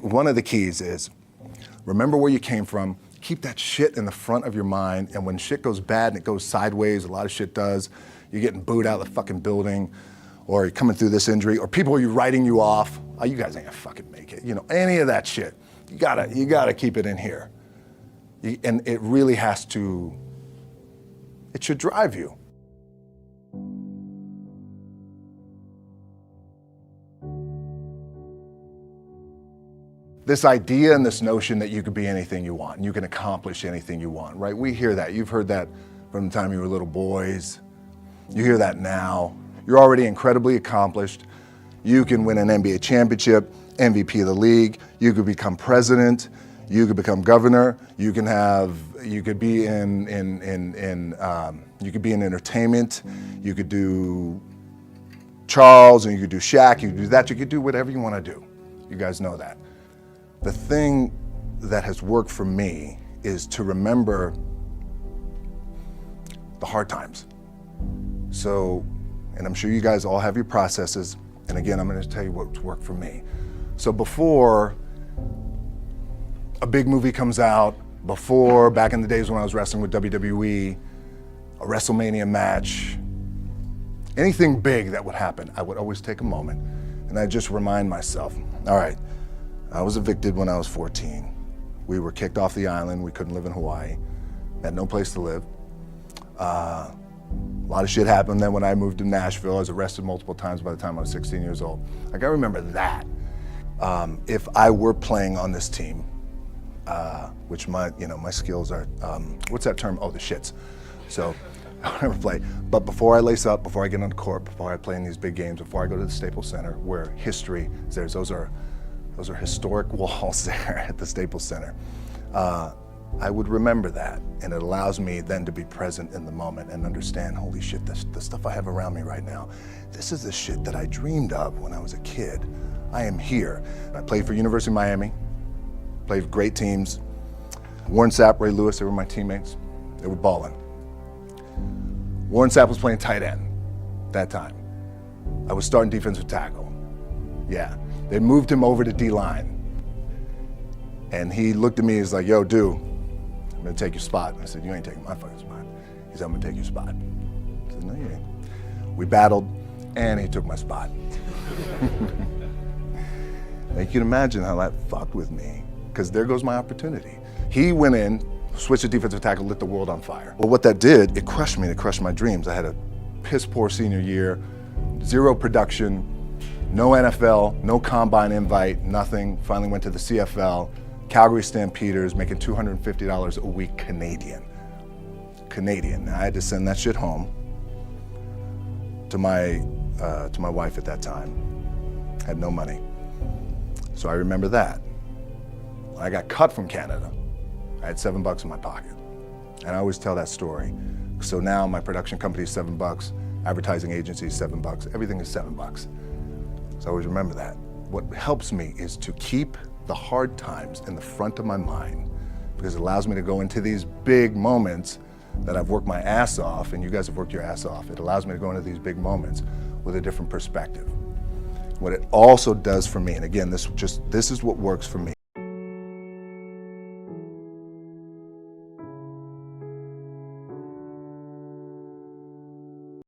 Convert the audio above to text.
One of the keys is remember where you came from, keep that shit in the front of your mind, and when shit goes bad and it goes sideways, a lot of shit does, you're getting booed out of the fucking building, or you're coming through this injury, or people are writing you off, oh, you guys ain't gonna fucking make it, any of that shit. You gotta keep it in here. And it really has to, it should drive you. This idea and this notion that you could be anything you want, and you can accomplish anything you want, right? We hear that. You've heard that from the time you were little boys. You hear that now. You're already incredibly accomplished. You can win an NBA championship, MVP of the league. You could become president. You could become governor. You could be in entertainment. You could do Charles, and you could do Shaq. You could do that. You could do whatever you want to do. You guys know that. The thing that has worked for me is to remember the hard times. So, and I'm sure you guys all have your processes, and again, I'm gonna tell you what's worked for me. So before a big movie comes out, before, back in the days when I was wrestling with WWE, a WrestleMania match, anything big that would happen, I would always take a moment and I'd just remind myself, all right, I was evicted when I was 14. We were kicked off the island. We couldn't live in Hawaii. Had no place to live. A lot of shit happened then when I moved to Nashville. I was arrested multiple times by the time I was 16 years old. I gotta remember that. If I were playing on this team, which my skills are, what's that term? Oh, the shits. So I never play. But before I lace up, before I get on the court, before I play in these big games, before I go to the Staples Center, where history is there, those are historic walls there at the Staples Center. I would remember that, and it allows me then to be present in the moment and understand, holy shit, the stuff I have around me right now, this is the shit that I dreamed of when I was a kid. I am here. I played for University of Miami, played for great teams. Warren Sapp, Ray Lewis, they were my teammates. They were balling. Warren Sapp was playing tight end that time. I was starting defensive tackle. Yeah. They moved him over to D-line. And he looked at me, he's like, yo, dude, I'm gonna take your spot. I said, you ain't taking my fucking spot. He said, I'm gonna take your spot. I said, no, you ain't. We battled, and he took my spot. Now, you can imagine how that fucked with me, because there goes my opportunity. He went in, switched to defensive tackle, lit the world on fire. Well, what that did, it crushed me, it crushed my dreams. I had a piss poor senior year, zero production, no NFL, no combine invite, nothing. Finally went to the CFL, Calgary Stampeders, making $250 a week Canadian. Now, I had to send that shit home to my wife at that time. Had no money. So I remember that. When I got cut from Canada, I had $7 in my pocket. And I always tell that story. So now my production company is $7, advertising agency is $7, everything is $7. So I always remember that. What helps me is to keep the hard times in the front of my mind, because it allows me to go into these big moments that I've worked my ass off, and you guys have worked your ass off. It allows me to go into these big moments with a different perspective. What it also does for me, and again, this is what works for me,